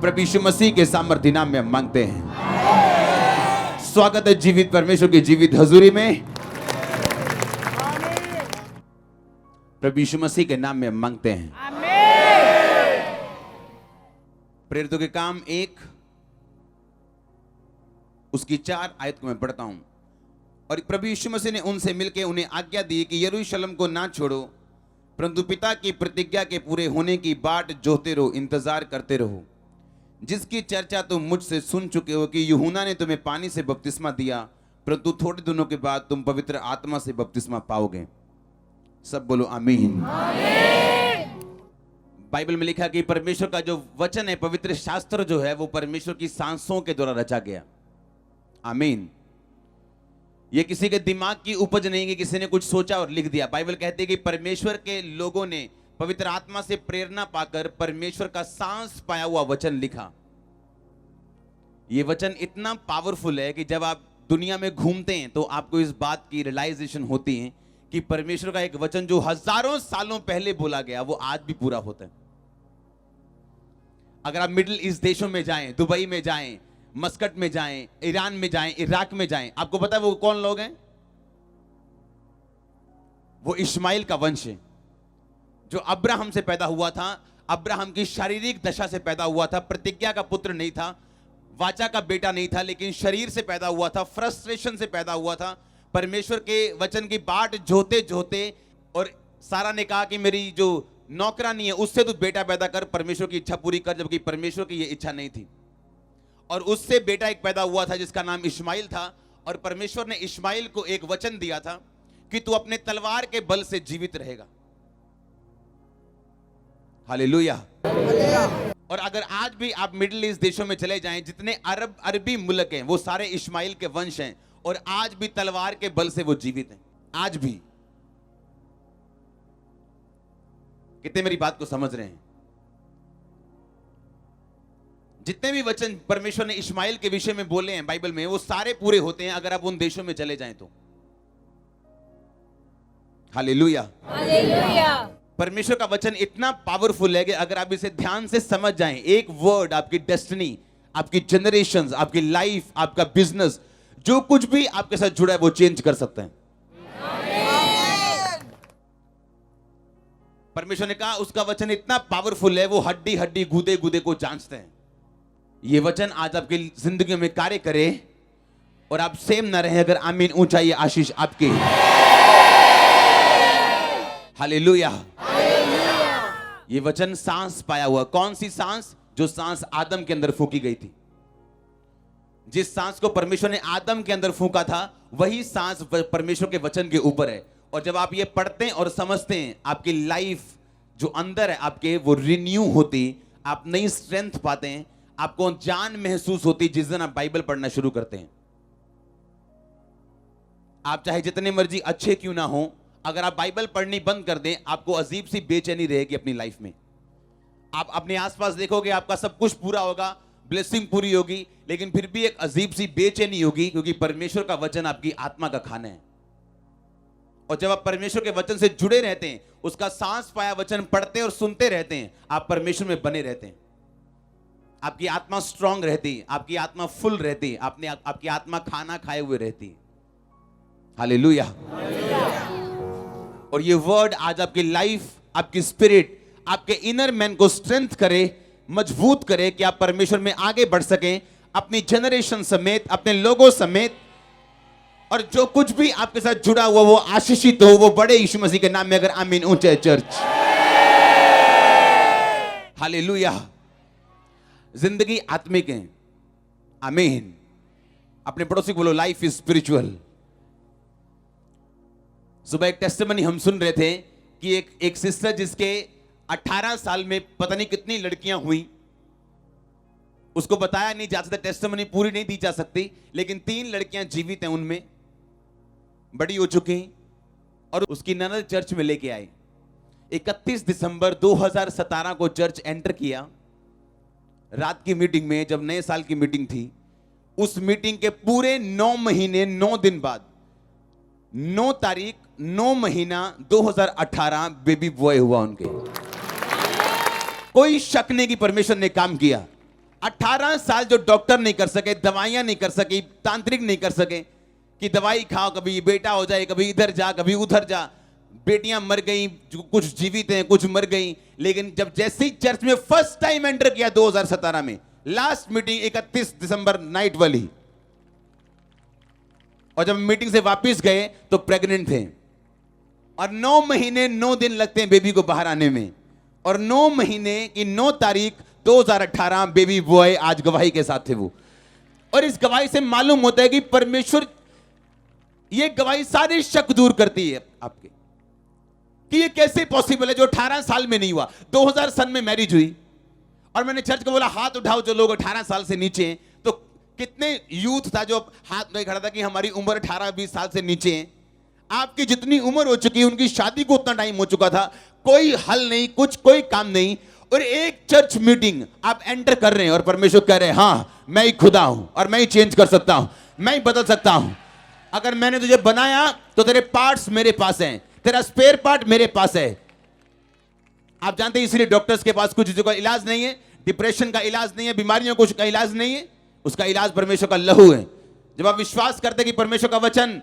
प्रभु यीशु मसीह के सामर्थ्य नाम में हम मांगते हैं। स्वागत है जीवित परमेश्वर की जीवित हजूरी में। प्रभु यीशु मसीह के नाम में हम मांगते हैं। प्रेरितों के काम 1 उसकी 4 आयत को मैं पढ़ता हूं। और प्रभु यीशु मसीह ने उनसे मिलकर उन्हें आज्ञा दी कि यरूशलेम को ना छोड़ो, परंतु पिता की प्रतिज्ञा के पूरे होने की बाट जोहते रहो, इंतजार करते रहो, जिसकी चर्चा तुम मुझसे सुन चुके हो कि यूहन्ना ने तुम्हें पानी से बपतिस्मा दिया, परंतु थोड़े दिनों के बाद तुम पवित्र आत्मा से बपतिस्मा पाओगे। सब बोलो आमीन। बाइबल में लिखा कि परमेश्वर का जो वचन है, पवित्र शास्त्र जो है, वो परमेश्वर की सांसों के द्वारा रचा गया। आमीन। ये किसी के दिमाग की उपज नहीं कि किसी ने कुछ सोचा और लिख दिया। बाइबल कहती है कि परमेश्वर के लोगों ने पवित्र आत्मा से प्रेरणा पाकर परमेश्वर का सांस पाया हुआ वचन लिखा। ये वचन इतना पावरफुल है कि जब आप दुनिया में घूमते हैं तो आपको इस बात की रियलाइजेशन होती है कि परमेश्वर का एक वचन जो हजारों सालों पहले बोला गया वो आज भी पूरा होता है। अगर आप मिडिल ईस्ट देशों में जाएं, दुबई में जाएं, मस्कट में जाएं, ईरान में जाएं, इराक में जाएं, आपको पता है वो कौन लोग हैं? वो इस्माइल का वंश है, जो अब्राहम से पैदा हुआ था। अब्राहम की शारीरिक दशा से पैदा हुआ था, प्रतिज्ञा का पुत्र नहीं था, वाचा का बेटा नहीं था, लेकिन शरीर से पैदा हुआ था, फ्रस्ट्रेशन से पैदा हुआ था। परमेश्वर के वचन की बाट जोते जोते, और सारा ने कहा कि मेरी जो नौकरानी है उससे तू बेटा पैदा कर, परमेश्वर की इच्छा पूरी कर, जबकि परमेश्वर की ये इच्छा नहीं थी। और उससे बेटा एक पैदा हुआ था जिसका नाम इस्माइल था। और परमेश्वर ने इस्माइल को एक वचन दिया था कि तू अपने तलवार के बल से जीवित रहेगा। हालेलुया। और अगर आज भी आप मिडिल ईस्ट देशों में चले जाएं, जितने अरबी मुल्क हैं वो सारे इस्माइल के वंश हैं, और आज भी तलवार के बल से वो जीवित हैं। आज भी। कितने मेरी बात को समझ रहे हैं? जितने भी वचन परमेश्वर ने इस्माइल के विषय में बोले हैं बाइबल में, वो सारे पूरे होते हैं अगर आप उन देशों में चले जाएं तो। हालेलुया। हालेलुया। परमेश्वर का वचन इतना पावरफुल है कि अगर आप इसे ध्यान से समझ जाएं, एक वर्ड आपकी डेस्टिनी, आपकी जनरेशंस, आपकी लाइफ, आपका बिजनेस, जो कुछ भी आपके साथ जुड़ा है वो चेंज कर सकते हैं। परमेश्वर ने कहा उसका वचन इतना पावरफुल है, वो हड्डी हड्डी गूदे गूदे को जांचते हैं। ये वचन आज आपकी जिंदगी में कार्य करे और आप सेम ना रहे। अगर आमीन ऊंचाई आशीष आपकी। हालेलुया। ये वचन सांस पाया हुआ। कौन सी सांस? जो सांस आदम के अंदर फूकी गई थी। जिस सांस को परमेश्वर ने आदम के अंदर फूका था, वही सांस परमेश्वर के वचन के ऊपर है। और जब आप ये पढ़ते हैं और समझते हैं, आपकी लाइफ जो अंदर है आपके, वो रिन्यू होती, आप नई स्ट्रेंथ पाते हैं, आपको जान महसूस होती जिस दिन आप बाइबल पढ़ना शुरू करते हैं। आप चाहे जितने मर्जी अच्छे क्यों ना हो, अगर आप बाइबल पढ़नी बंद कर दें, आपको अजीब सी बेचैनी रहेगी अपनी लाइफ में। आप अपने आसपास देखोगे, आपका सब कुछ पूरा होगा, ब्लेसिंग पूरी होगी, लेकिन फिर भी एक अजीब सी बेचैनी होगी, क्योंकि परमेश्वर का वचन आपकी आत्मा का खाना है। और जब आप परमेश्वर के वचन से जुड़े रहते हैं, उसका सांस पाया वचन पढ़ते और सुनते रहते हैं, आप परमेश्वर में बने रहते हैं। आपकी आत्मा स्ट्रांग रहती, आपकी आत्मा फुल रहती, आपकी आत्मा खाना खाए हुए रहती। हालेलुया। और ये वर्ड आज आपकी लाइफ, आपकी स्पिरिट, आपके इनर मैन को स्ट्रेंथ करे, मजबूत करे कि आप परमेश्वर में आगे बढ़ सकें, अपनी जनरेशन समेत, अपने लोगों समेत। और जो कुछ भी आपके साथ जुड़ा हुआ वो आशीषित हो, वो बड़े यीशु मसीह के नाम में। अगर आमीन ऊंचे चर्च। हालेलुया। जिंदगी आत्मिक है। आमीन। अपने पड़ोसी को बोलो लाइफ इज स्पिरिचुअल। सुबह एक टेस्टिमनी हम सुन रहे थे कि एक सिस्टर जिसके 18 साल में पता नहीं कितनी लड़कियां हुई, उसको बताया नहीं जा सकता, टेस्टिमनी पूरी नहीं दी जा सकती, लेकिन 3 लड़कियां जीवित हैं, उनमें बड़ी हो चुकी, और उसकी ननद चर्च में लेके आए। 31 दिसंबर 2017 को चर्च एंटर किया, रात की मीटिंग में, जब नए साल की मीटिंग थी। उस मीटिंग के पूरे 9 महीने 9 दिन बाद 9 तारीख 9 महीना 2018 बेबी बॉय हुआ उनके। कोई शक नहीं कि परमेश्वर ने काम किया। 18 साल जो डॉक्टर नहीं कर सके, दवाइयां नहीं कर सके, तांत्रिक नहीं कर सके कि दवाई खाओ, कभी बेटा हो जाए, कभी इधर जा, कभी उधर जा। बेटियां मर गई, कुछ जीवित हैं, कुछ मर गई। लेकिन जब जैसे ही चर्च में फर्स्ट टाइम एंटर किया 2017 में, लास्ट मीटिंग 31 दिसंबर नाइट वाली, और जब मीटिंग से वापस गए तो प्रेग्नेंट थे। और 9 महीने 9 दिन लगते हैं बेबी को बाहर आने में, और 9 महीने की 9 तारीख 2018 बेबी बॉय आज गवाही के साथ थे वो। और इस गवाही से मालूम होता है कि परमेश्वर, ये गवाही सारे शक दूर करती है आपके, कि ये कैसे पॉसिबल है जो 18 साल में नहीं हुआ। 2000 सन में मैरिज हुई, और मैंने चर्च को बोला हाथ उठाओ जो लोग 18 साल से नीचे हैं। तो कितने यूथ था जो हाथ नहीं खड़ा था कि हमारी उम्र 18-20 साल से नीचे है। आपकी जितनी उम्र हो चुकी है, उनकी शादी को उतना टाइम हो चुका था, कोई हल नहीं, कुछ कोई काम नहीं। और एक चर्च मीटिंग आप एंटर कर रहे हैं और परमेश्वर कह रहे हैं हाँ मैं ही खुदा हूं और मैं ही चेंज कर सकता हूं, मैं ही बदल सकता हूं। अगर मैंने तुझे बनाया तो तेरे पार्ट्स मेरे पास हैं, तेरा स्पेयर पार्ट मेरे पास है। आप जानते हैं इसलिए डॉक्टर्स के पास कुछ चीजों का इलाज नहीं है, डिप्रेशन का इलाज नहीं है, बीमारियों कुछ का इलाज नहीं है, उसका इलाज परमेश्वर का लहू है। जब आप विश्वास करते हैं कि परमेश्वर का वचन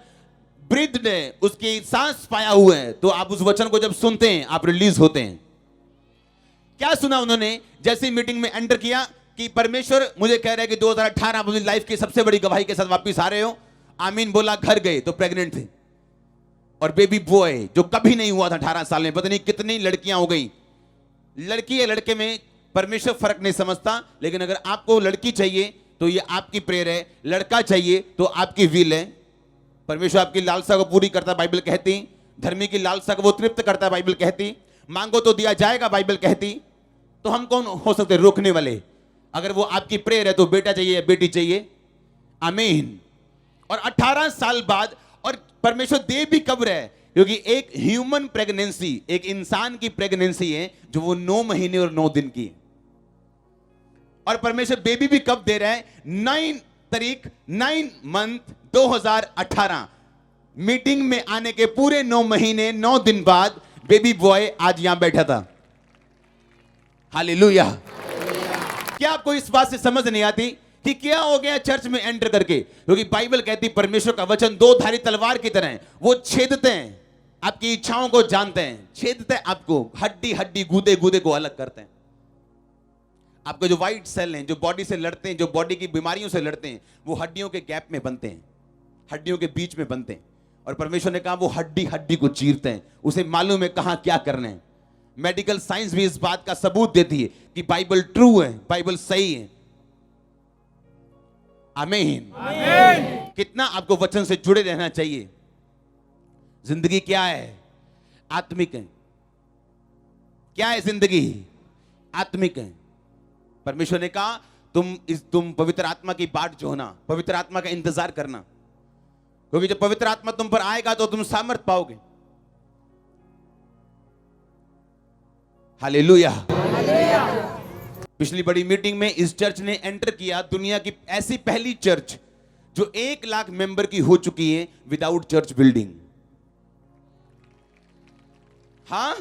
ब्रीथ ने उसकी सांस पाया हुआ है, तो आप उस वचन को जब सुनते हैं आप रिलीज होते हैं। क्या सुना उन्होंने जैसी मीटिंग में एंटर किया कि परमेश्वर मुझे कह रहे हैं कि 2018 आप अपनी लाइफ की सबसे बड़ी गवाही के साथ वापस आ रहे हो। आमीन बोला, घर गए तो प्रेग्नेंट थे, और बेबी बॉय जो कभी नहीं हुआ था 18 साल में। पता नहीं कितनी लड़कियां हो गई। लड़की या लड़के में परमेश्वर फर्क नहीं समझता, लेकिन अगर आपको लड़की चाहिए तो ये आपकी प्रेयर है, लड़का चाहिए तो आपकी विल है। परमेश्वर आपकी लालसा को पूरी करता, बाइबल कहती। धर्मी की लालसा को वो तृप्त करता, बाइबल कहती। मांगो तो दिया जाएगा, बाइबल कहती। तो हम कौन हो सकते रोकने वाले? अगर वो आपकी प्रेयर है तो बेटा चाहिए या बेटी चाहिए। आमीन। और 18 साल बाद, और परमेश्वर दे भी कब रहे, क्योंकि एक ह्यूमन प्रेगनेंसी, एक इंसान की प्रेगनेंसी है जो वो 9 महीने और 9 दिन की है। और परमेश्वर बेबी भी कब दे रहा है? 9 तारीख 9 मंथ 2018 मीटिंग में आने के पूरे 9 महीने 9 दिन बाद बेबी बॉय आज यहां बैठा था। हालेलुया। क्या आपको इस बात से समझ नहीं आती कि क्या हो गया चर्च में एंटर करके? क्योंकि बाइबल कहती परमेश्वर का वचन 2 धारी तलवार की तरह है, वो छेदते हैं, आपकी इच्छाओं को जानते हैं, छेदते हैं आपको, हड्डी हड्डी गूदे गूदे को अलग करते हैं। आपके जो व्हाइट सेल हैं, जो बॉडी से लड़ते हैं, जो बॉडी की बीमारियों से लड़ते हैं, वो हड्डियों के गैप में बनते हैं, हड्डियों के बीच में बनते हैं। और परमेश्वर ने कहा वो हड्डी हड्डी को चीरते हैं, उसे मालूम है कहां क्या करना है। मेडिकल साइंस भी इस बात का सबूत देती है कि बाइबल ट्रू है, बाइबल सही है। आमीन। कितना आपको वचन से जुड़े रहना चाहिए। जिंदगी क्या है? आत्मिक है। क्या है जिंदगी? आत्मिक है। परमेश्वर ने कहा तुम पवित्र आत्मा की बाट जोहना, पवित्र आत्मा का इंतजार करना, क्योंकि जब पवित्र आत्मा तुम पर आएगा तो तुम सामर्थ पाओगे। हालेलुया। पिछली बड़ी मीटिंग में इस चर्च ने एंटर किया, दुनिया की ऐसी पहली चर्च जो 1 लाख मेंबर की हो चुकी है विदाउट चर्च बिल्डिंग। हाँ,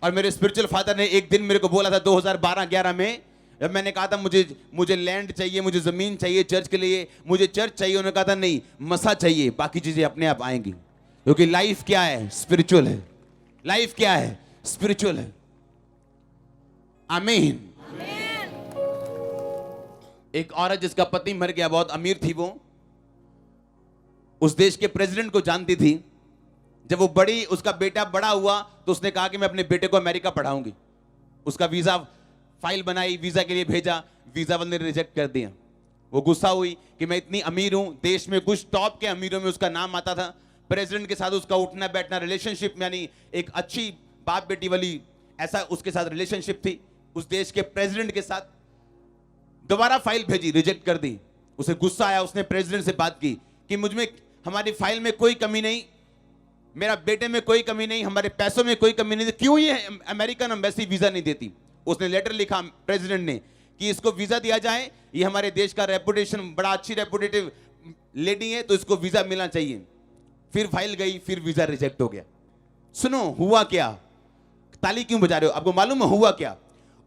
और मेरे स्पिरिचुअल फादर ने एक दिन मेरे को बोला था 2012-11 में, जब मैंने कहा था मुझे लैंड चाहिए, मुझे जमीन चाहिए चर्च के लिए, मुझे चर्च चाहिए, उन्होंने कहा था नहीं, मसा चाहिए, बाकी चीजें अपने आप आएंगी। क्योंकि लाइफ क्या है? स्पिरिचुअल है। लाइफ क्या है? स्पिरिचुअल है। आमीन। एक औरत जिसका पति मर गया, बहुत अमीर थी, वो उस देश के प्रेसिडेंट को जानती थी। जब वो बड़ी, उसका बेटा बड़ा हुआ तो उसने कहा कि मैं अपने बेटे को अमेरिका पढ़ाऊंगी। उसका वीजा फाइल बनाई, वीजा के लिए भेजा, वीजा वाले ने रिजेक्ट कर दिया। वो गुस्सा हुई कि मैं इतनी अमीर हूं, देश में कुछ टॉप के अमीरों में उसका नाम आता था, प्रेसिडेंट के साथ उसका उठना बैठना, रिलेशनशिप यानी एक अच्छी बाप बेटी वाली, ऐसा उसके साथ रिलेशनशिप थी उस देश के प्रेसिडेंट के साथ। दोबारा फाइल भेजी, रिजेक्ट कर दी। उसे गुस्सा आया, उसने प्रेसिडेंट से बात की कि मुझमें, हमारी फाइल में कोई कमी नहीं, मेरा बेटे में कोई कमी नहीं, हमारे पैसों में कोई कमी नहीं, क्यों ये अमेरिकन एम्बेसी वीजा नहीं देती? उसने लेटर लिखा प्रेसिडेंट ने कि इसको वीजा दिया जाए, ये हमारे देश का रेपुटेशन, बड़ा अच्छी रेपुटेटिव लेडी है, तो इसको वीजा मिलना चाहिए। फिर फाइल गई, फिर वीजा रिजेक्ट हो गया। सुनो हुआ क्या? ताली क्यों बजा रहे हो? आपको मालूम है हुआ क्या?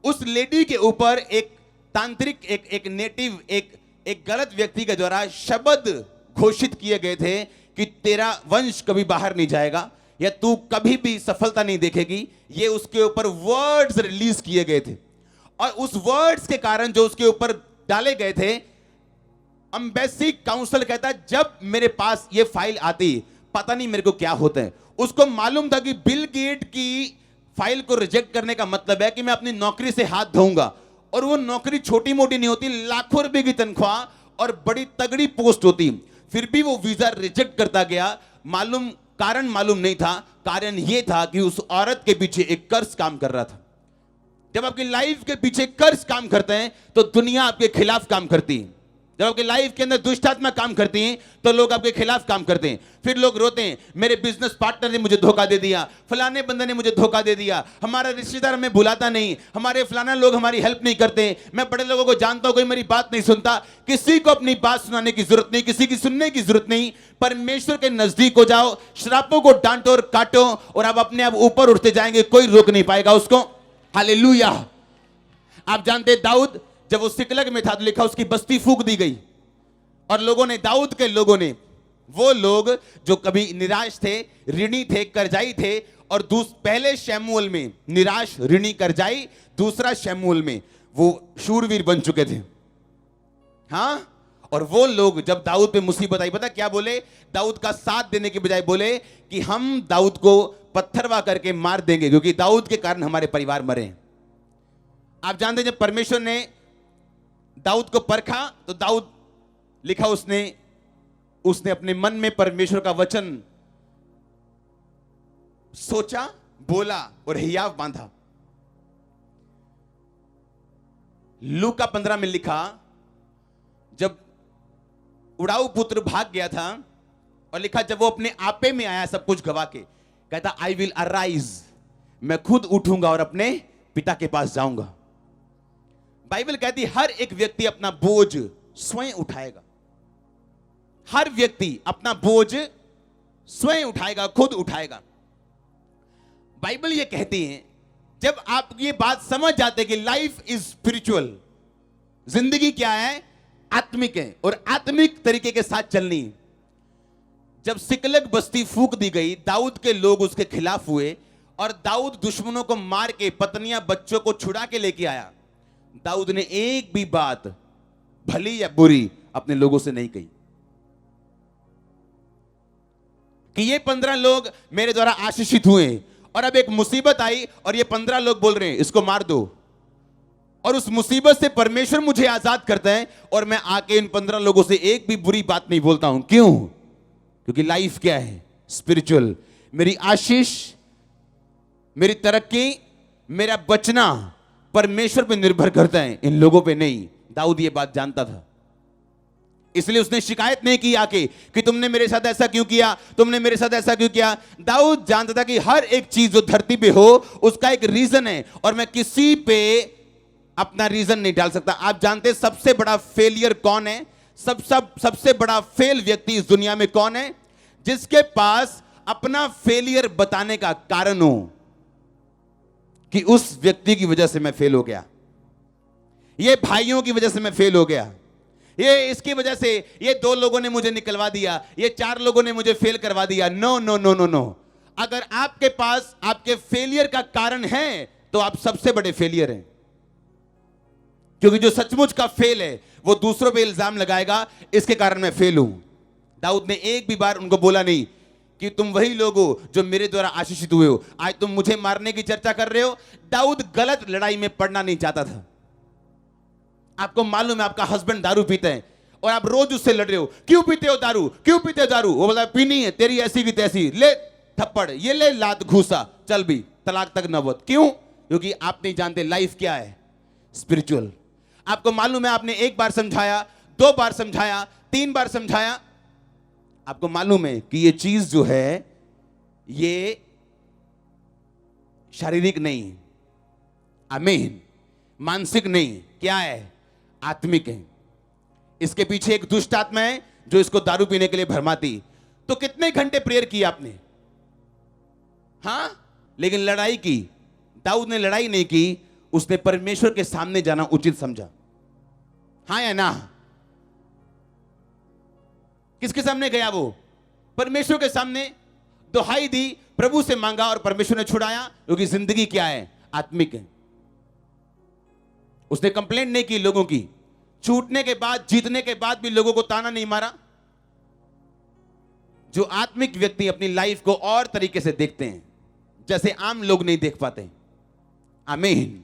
उस लेडी के ऊपर एक तांत्रिक एक नेटिव एक गलत व्यक्ति के द्वारा शब्द घोषित किए गए थे कि तेरा वंश कभी बाहर नहीं जाएगा या तू कभी भी सफलता नहीं देखेगी। ये उसके ऊपर वर्ड्स रिलीज किए गए थे और उस वर्ड्स के कारण जो उसके ऊपर डाले गए थे, एम्बेसी काउंसिल कहता है जब मेरे पास ये फाइल आती पता नहीं मेरे को क्या होता है। उसको मालूम था कि बिल गेट की फाइल को रिजेक्ट करने का मतलब है कि मैं अपनी नौकरी से हाथ धोऊंगा, और वो नौकरी छोटी मोटी नहीं होती, लाखों रुपए की तनख्वाह और बड़ी तगड़ी पोस्ट होती। फिर भी वो वीजा रिजेक्ट करता गया। कारण मालूम नहीं था। कारण यह था कि उस औरत के पीछे एक कर्ज काम कर रहा था। जब आपकी लाइफ के पीछे कर्ज काम करते हैं तो दुनिया आपके खिलाफ काम करती है। जब आपकी लाइफ के अंदर दुष्ट आत्मा काम करती हैं तो लोग आपके खिलाफ काम करते हैं। फिर लोग रोते हैं, मेरे बिजनेस पार्टनर ने मुझे धोखा दे दिया, फलाने बंदे ने मुझे धोखा दे दिया, हमारा रिश्तेदार हमें बुलाता नहीं, हमारे फलाना लोग हमारी हेल्प नहीं करते, मैं बड़े लोगों को जानता हूं कोई मेरी बात नहीं सुनता। किसी को अपनी बात सुनाने की जरूरत नहीं, किसी की सुनने की जरूरत नहीं। परमेश्वर के नजदीक हो जाओ, श्रापों को डांटो और काटो और आप अपने आप ऊपर उठते जाएंगे, कोई रोक नहीं पाएगा उसको। हालेलुया। आप जानते हैं दाऊद जब वो सिकलग में था तो लिखा उसकी बस्ती फूंक दी गई, और लोगों ने, दाऊद के लोगों ने, वो लोग जो कभी निराश थे, ऋणी थे, कर्जाई थे, और पहले शमूएल में निराश, ऋणी, कर्जाई, दूसरा शमूएल में वो शूरवीर बन चुके थे। हां, और वो लोग जब दाऊद पे मुसीबत आई, पता क्या बोले? दाऊद का साथ देने के बजाय बोले कि हम दाऊद को पत्थरवा करके मार देंगे क्योंकि दाऊद के कारण हमारे परिवार मरे। आप जानते हैं जब परमेश्वर ने दाऊद को परखा तो दाऊद, लिखा उसने अपने मन में परमेश्वर का वचन सोचा, बोला और हियाव बांधा। लूका 15 में लिखा जब उड़ाऊ पुत्र भाग गया था, और लिखा जब वो अपने आपे में आया सब कुछ गवा के, कहता आई विल अराइज, मैं खुद उठूंगा और अपने पिता के पास जाऊंगा। बाइबल कहती हर एक व्यक्ति अपना बोझ स्वयं उठाएगा। हर व्यक्ति अपना बोझ स्वयं उठाएगा, खुद उठाएगा। बाइबल ये कहती है जब आप ये बात समझ जाते हैं कि लाइफ इज स्पिरिचुअल, जिंदगी क्या है? आत्मिक है, और आत्मिक तरीके के साथ चलनी। जब सिकलग बस्ती फूंक दी गई, दाऊद के लोग उसके खिलाफ हुए और दाऊद दुश्मनों को मार के पत्नियां बच्चों को छुड़ा के लेके आया। दाऊद ने एक भी बात भली या बुरी अपने लोगों से नहीं कही कि ये 15 लोग मेरे द्वारा आशीषित हुए, और अब एक मुसीबत आई और ये 15 लोग बोल रहे हैं इसको मार दो, और उस मुसीबत से परमेश्वर मुझे आजाद करता है और मैं आके इन 15 लोगों से एक भी बुरी बात नहीं बोलता हूं। क्यों? क्योंकि लाइफ क्या है? स्पिरिचुअल। मेरी आशीष, मेरी तरक्की, मेरा बचना परमेश्वर पे निर्भर करता है, इन लोगों पे नहीं। दाऊद ये बात जानता था, इसलिए उसने शिकायत नहीं की आके कि तुमने मेरे साथ ऐसा क्यों किया, तुमने मेरे साथ ऐसा क्यों किया। दाऊद जानता था कि हर एक चीज जो धरती पे हो उसका एक रीजन है, और मैं किसी पे अपना रीजन नहीं डाल सकता। आप जानते हैं सबसे बड़ा फेलियर कौन है? सबसे बड़ा फेल व्यक्ति इस दुनिया में कौन है? जिसके पास अपना फेलियर बताने का कारण हो कि उस व्यक्ति की वजह से मैं फेल हो गया, ये भाइयों की वजह से मैं फेल हो गया, ये इसकी वजह से ये 2 लोगों ने मुझे निकलवा दिया, ये 4 लोगों ने मुझे फेल करवा दिया। No no no no no. अगर आपके पास आपके फेलियर का कारण है तो आप सबसे बड़े फेलियर हैं, क्योंकि जो सचमुच का फेल है वो दूसरों पे इल्जाम लगाएगा, इसके कारण मैं फेल हूं। दाऊद ने एक भी बार उनको बोला नहीं कि तुम वही लोग हो जो मेरे द्वारा आशीषित हुए हो, आज तुम मुझे मारने की चर्चा कर रहे हो। दाऊद गलत लड़ाई में पड़ना नहीं चाहता था। आपको मालूम है आपका हस्बैंड दारू पीता है और आप रोज उससे लड़ रहे हो, क्यों पीते हो दारू, क्यों पीते हो दारू? वो बोला पीनी है, तेरी ऐसी की तैसी, ले थप्पड़, ये ले लात घूसा, चल भी तलाक तक नौबत। क्यों? क्योंकि आप नहीं जानते लाइफ क्या है, स्पिरिचुअल। आपको मालूम है आपने एक बार समझाया, 2 बार समझाया, 3 बार समझाया, आपको मालूम है कि ये चीज जो है ये शारीरिक नहीं, आमीन, मानसिक नहीं, क्या है? आत्मिक है। इसके पीछे एक दुष्ट आत्मा है जो इसको दारू पीने के लिए भरमाती। तो कितने घंटे प्रेयर की आपने? हां, लेकिन लड़ाई की। दाऊद ने लड़ाई नहीं की, उसने परमेश्वर के सामने जाना उचित समझा। हाँ या ना? किसके सामने गया वो? परमेश्वर के सामने दुहाई दी, प्रभु से मांगा और परमेश्वर ने छुड़ाया, क्योंकि जिंदगी क्या है? आत्मिक है। उसने कंप्लेंट नहीं की लोगों की, छूटने के बाद, जीतने के बाद भी लोगों को ताना नहीं मारा। जो आत्मिक व्यक्ति अपनी लाइफ को और तरीके से देखते हैं, जैसे आम लोग नहीं देख पाते। आमीन।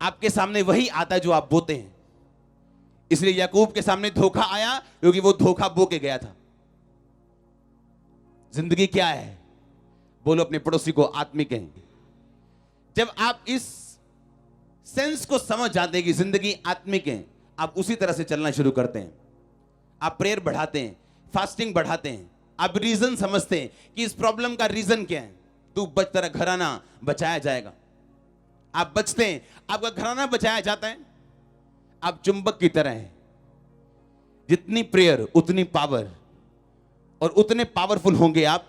आपके सामने वही आता है जो आप बोते हैं। इसलिए याकूब के सामने धोखा आया, क्योंकि वो धोखा बो के गया था। जिंदगी क्या है? बोलो अपने पड़ोसी को, आत्मिक है। जब आप इस सेंस को समझ जाते हैं कि जिंदगी आत्मिक है, आप उसी तरह से चलना शुरू करते हैं। आप प्रेयर बढ़ाते हैं, फास्टिंग बढ़ाते हैं, आप रीजन समझते हैं कि इस प्रॉब्लम का रीजन क्या है। तू बच, तेरा घराना बचाया जाएगा। आप बचते हैं, आपका घराना बचाया जाता है। आप चुंबक की तरह हैं, जितनी प्रेयर उतनी पावर, और उतने पावरफुल होंगे आप,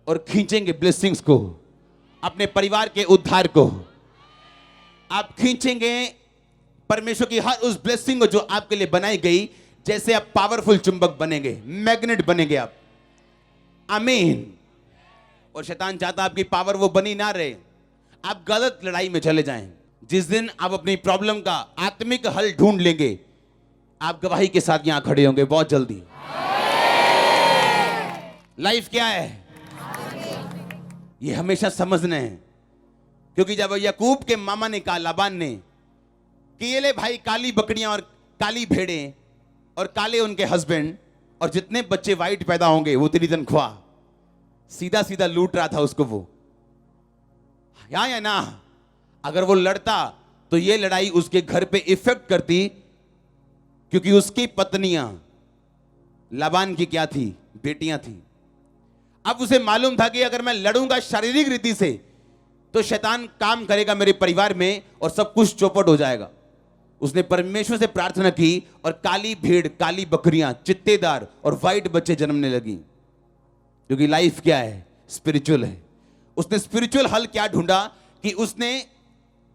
और खींचेंगे ब्लेसिंग्स को, अपने परिवार के उद्धार को। आप खींचेंगे परमेश्वर की हर उस ब्लेसिंग को जो आपके लिए बनाई गई। जैसे आप पावरफुल चुंबक बनेंगे, मैग्नेट बनेंगे आप। आमीन। और शैतान चाहता आपकी पावर वो बनी ना रहे, आप गलत लड़ाई में चले जाएं। जिस दिन आप अपनी प्रॉब्लम का आत्मिक हल ढूंढ लेंगे, आप गवाही के साथ यहां खड़े होंगे बहुत जल्दी। लाइफ क्या है? ये हमेशा समझना है। क्योंकि जब याकूब के मामा ने कहा, लाबान ने, कि ये ले भाई काली बकरियां और काली भेड़ें और काले उनके हस्बैंड, और जितने बच्चे वाइट पैदा होंगे वो तेरी तनख्वाह। सीधा सीधा लूट रहा था उसको वो, या ना? अगर वो लड़ता तो ये लड़ाई उसके घर पे इफेक्ट करती, क्योंकि उसकी पत्नियां लाबान की क्या थी? बेटियां थी। अब उसे मालूम था कि अगर मैं लड़ूंगा शारीरिक रीति से तो शैतान काम करेगा मेरे परिवार में और सब कुछ चौपट हो जाएगा। उसने परमेश्वर से प्रार्थना की और काली भेड़, काली बकरियां, चित्तेदार और व्हाइट बच्चे जन्मने लगी। क्योंकि लाइफ क्या है? स्पिरिचुअल है। उसने स्पिरिचुअल हल क्या ढूंढा कि उसने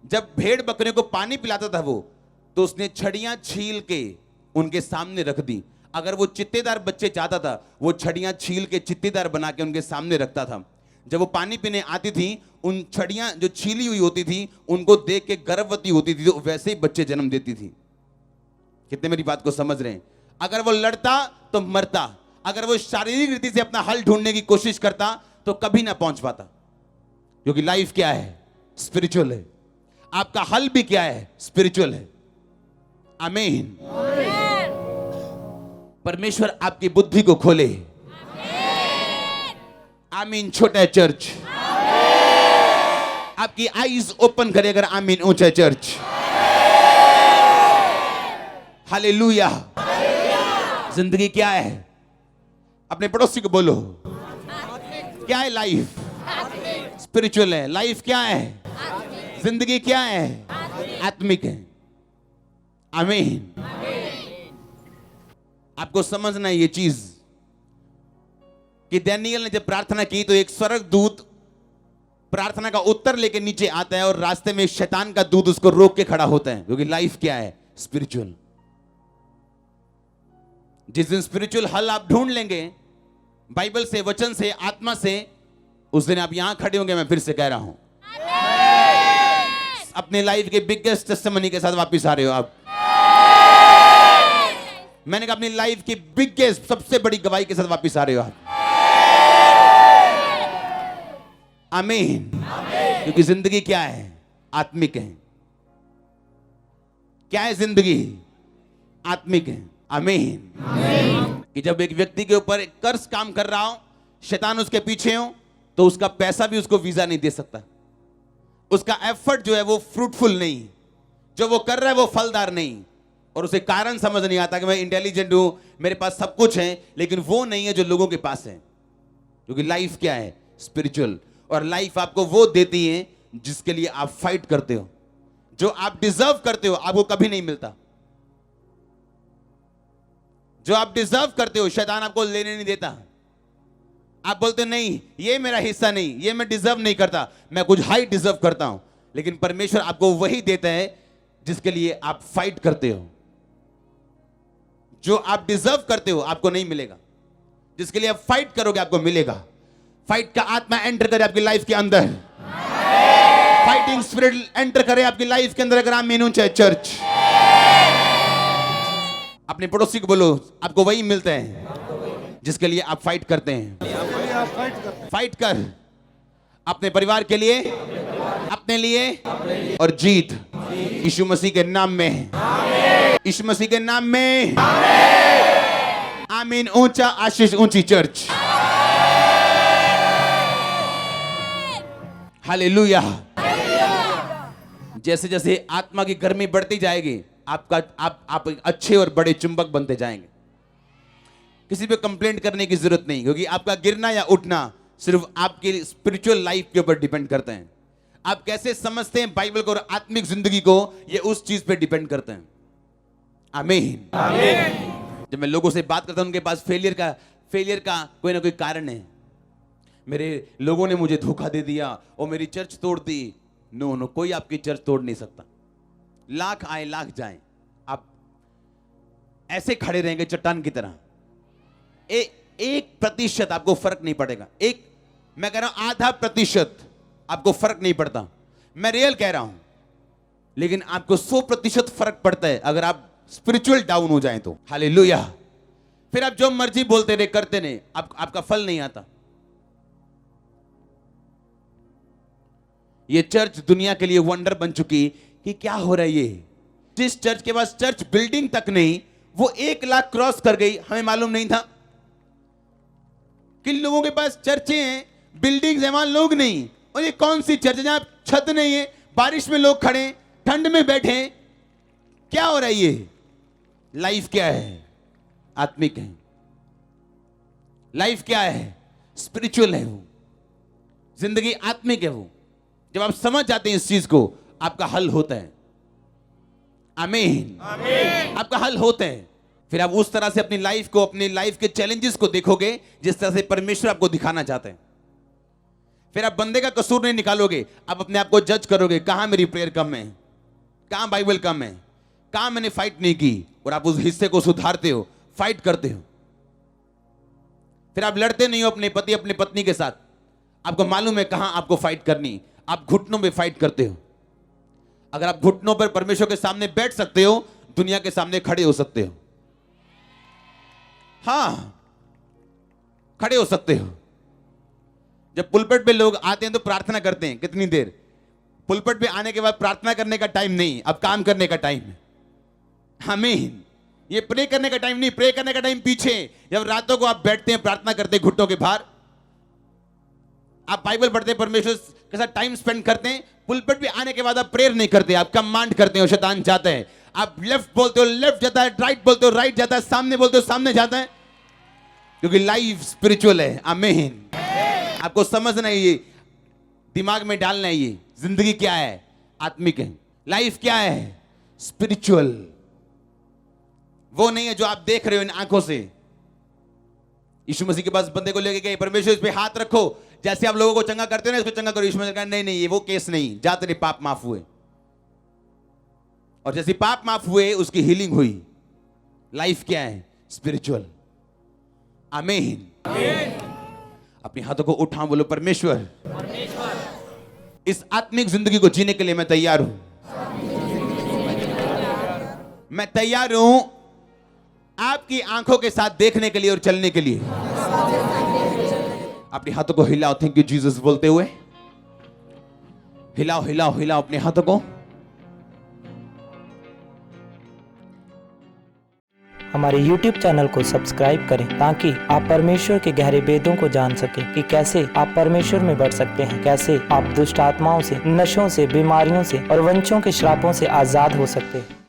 जब भेड़ बकरियों को पानी पिलाता था वो, तो उसने छड़ियां छील के उनके सामने रख दी। अगर वो चित्तेदार बच्चे चाहता था, वो छड़ियां छील के चित्तेदार बना के उनके सामने रखता था। जब वो पानी पीने आती थी, उन छड़ियां जो छीली हुई होती थी उनको देख के गर्भवती होती थी, तो वैसे ही बच्चे जन्म देती थी। कितने मेरी बात को समझ रहे हैं? अगर वो लड़ता तो मरता, अगर वो शारीरिक रीति से अपना हल ढूंढने की कोशिश करता तो कभी ना पहुंच पाता। क्योंकि लाइफ क्या है? स्पिरिचुअल है। आपका हल भी क्या है? स्पिरिचुअल है। आमीन। परमेश्वर आपकी बुद्धि को खोले। आमीन। छोटा चर्च आपकी आईज ओपन करे। अगर आमीन ऊंचा चर्च। हालेलुया। जिंदगी क्या है? अपने पड़ोसी को बोलो, क्या है लाइफ? स्पिरिचुअल है। लाइफ क्या है? जिंदगी क्या है? आत्मिक है। आमीन। आपको समझना है ये चीज कि दानियेल ने जब प्रार्थना की तो एक स्वर्गदूत प्रार्थना का उत्तर लेके नीचे आता है और रास्ते में शैतान का दूत उसको रोक के खड़ा होता है। क्योंकि लाइफ क्या है? स्पिरिचुअल। जिस दिन स्पिरिचुअल हल आप ढूंढ लेंगे बाइबल से, वचन से, आत्मा से, उस दिन आप यहां खड़े होंगे। मैं फिर से कह रहा हूं, अपने लाइफ के बिगेस्ट टेस्टिमनी के साथ वापस आ रहे हो आप। मैंने कहा अपनी लाइफ की बिगेस्ट, सबसे बड़ी गवाही के साथ वापस आ रहे हो आप। आमीन। क्योंकि जिंदगी क्या है? आत्मिक है। क्या है जिंदगी? आत्मिक है। आमीन। कि जब एक व्यक्ति के ऊपर एक कर्ज काम कर रहा हो, शैतान उसके पीछे हो, तो उसका पैसा भी उसको वीजा नहीं दे सकता। उसका एफर्ट जो है वो फ्रूटफुल नहीं, जो वो कर रहा है वो फलदार नहीं, और उसे कारण समझ नहीं आता कि मैं इंटेलिजेंट हूं, मेरे पास सब कुछ है, लेकिन वो नहीं है जो लोगों के पास है। क्योंकि लाइफ क्या है? स्पिरिचुअल। और लाइफ आपको वो देती है जिसके लिए आप फाइट करते हो। जो आप डिजर्व करते हो आपको कभी नहीं मिलता। जो आप डिजर्व करते हो शैतान आपको लेने नहीं देता। आप बोलते हो नहीं, ये मेरा हिस्सा नहीं, ये मैं डिजर्व नहीं करता, मैं कुछ हाई डिजर्व करता हूं। लेकिन परमेश्वर आपको वही देता है जिसके लिए आप फाइट करते हो। जो आप डिजर्व करते हो आपको नहीं मिलेगा, जिसके लिए आप फाइट करोगे आपको मिलेगा। फाइट का आत्मा एंटर करे आपकी लाइफ के अंदर, फाइटिंग स्पिरिट एंटर करे आपकी लाइफ के अंदर। अगर आप मीनू चाहे चर्च, अपने पड़ोसी को बोलो आपको वही मिलता है जिसके लिए आप फाइट करते हैं। फाइट कर अपने परिवार के लिए, अपने लिए, और जीत यीशु मसीह के नाम में, यीशु मसीह के नाम में। आमीन। ऊंचा आशीष, ऊंची चर्च। हालेलुया। जैसे जैसे आत्मा की गर्मी बढ़ती जाएगी आप अच्छे और बड़े चुंबक बनते जाएंगे। किसी पे कंप्लेंट करने की जरूरत नहीं, क्योंकि आपका गिरना या उठना सिर्फ आपकी स्पिरिचुअल लाइफ के ऊपर डिपेंड करते हैं। आप कैसे समझते हैं बाइबल को और आत्मिक जिंदगी को, ये उस चीज पे डिपेंड करते हैं। आमीन। जब मैं लोगों से बात करता हूं उनके पास फेलियर का कोई ना कोई कारण है। मेरे लोगों ने मुझे धोखा दे दिया और मेरी चर्च तोड़ दी। नो, कोई आपकी चर्च तोड़ नहीं सकता। लाख आए लाख जाएं, आप ऐसे खड़े रहेंगे चट्टान की तरह। 1% आपको फर्क नहीं पड़ेगा। मैं कह रहा हूं 0.5% आपको फर्क नहीं पड़ता। मैं रियल कह रहा हूं। लेकिन आपको 100% फर्क पड़ता है अगर आप स्पिरिचुअल डाउन हो जाएं तो। हालेलुया। फिर आप जो मर्जी बोलते रहे, करते रहे, आपका फल नहीं आता। ये चर्च दुनिया के लिए वंडर बन चुकी कि क्या हो रहा है ये। जिस चर्च के पास चर्च बिल्डिंग तक नहीं, वो 1 लाख क्रॉस कर गई। हमें मालूम नहीं था। किन लोगों के पास चर्चें हैं, बिल्डिंग्स हैं, वहां लोग नहीं। और ये कौन सी चर्च है जहां छत नहीं है, बारिश में लोग खड़े, ठंड में बैठे। क्या हो रहा है ये? लाइफ क्या है? आत्मिक है। लाइफ क्या है? स्पिरिचुअल है। वो जिंदगी आत्मिक है। वो जब आप समझ जाते हैं इस चीज को, आपका हल होता है। आमीन। आपका हल होता है। फिर आप उस तरह से अपनी लाइफ को, अपनी लाइफ के चैलेंजेस को देखोगे जिस तरह से परमेश्वर आपको दिखाना चाहते हैं। फिर आप बंदे का कसूर नहीं निकालोगे, आप अपने आप को जज करोगे, कहां मेरी प्रेयर कम है, कहां बाइबल कम है, कहां मैंने फाइट नहीं की, और आप उस हिस्से को सुधारते हो, फाइट करते हो। फिर आप लड़ते नहीं हो अपने पति अपने पत्नी के साथ। आपको मालूम है कहां आपको फाइट करनी। आप घुटनों में फाइट करते हो। अगर आप घुटनों पर परमेश्वर के सामने बैठ सकते हो, दुनिया के सामने खड़े हो सकते हो। हां, खड़े हो सकते हो। जब पुलपट पे लोग आते हैं तो प्रार्थना करते हैं कितनी देर। पुलपट पे आने के बाद प्रार्थना करने का टाइम नहीं, अब काम करने का टाइम है। आमीन। ये प्रे करने का टाइम नहीं, प्रे करने का टाइम पीछे। जब रातों को आप बैठते हैं प्रार्थना करते हैं घुटनों के बाहर, आप बाइबल पढ़ते हैं, परमेश्वर के साथ टाइम स्पेंड करते हैं। पुलपट पे आने के बाद आप प्रेयर नहीं करते, आप कमांड करते हो, शैतान जाता है। आप लेफ्ट बोलते हो लेफ्ट जाता है, राइट बोलते हो राइट जाता है, सामने बोलते हो सामने जाता है, क्योंकि लाइफ स्पिरिचुअल है। आमीन। आपको समझना है, ये दिमाग में डालना है, ये जिंदगी क्या है? आत्मिक है। लाइफ क्या है? स्पिरिचुअल। वो नहीं है जो आप देख रहे हो इन आंखों से। यीशु मसीह के पास बंदे को लेके गए, परमेश्वर इस पे हाथ रखो, जैसे आप लोगों को चंगा करते हो ना, इसको चंगा करो। यीशु मसीह कहा नहीं, ये वो केस नहीं, जा तेरे पाप माफ हुए। और जैसे पाप माफ हुए उसकी हीलिंग हुई। लाइफ क्या है? स्पिरिचुअल। आमीन। अपने हाथों को उठाओ, बोलो परमेश्वर, इस आत्मिक जिंदगी को जीने के लिए मैं तैयार हूं। मैं तैयार हूं आपकी आंखों के साथ देखने के लिए और चलने के लिए। अपने हाथों को हिलाओ, थैंक यू जीसस बोलते हुए। हिलाओ हिलाओ हिलाओ अपने हाथों को। हमारे YouTube चैनल को सब्सक्राइब करें ताकि आप परमेश्वर के गहरे वेदों को जान सकें कि कैसे आप परमेश्वर में बढ़ सकते हैं, कैसे आप दुष्ट आत्माओं से, नशों से, बीमारियों से और वंशों के श्रापों से आजाद हो सकते हैं।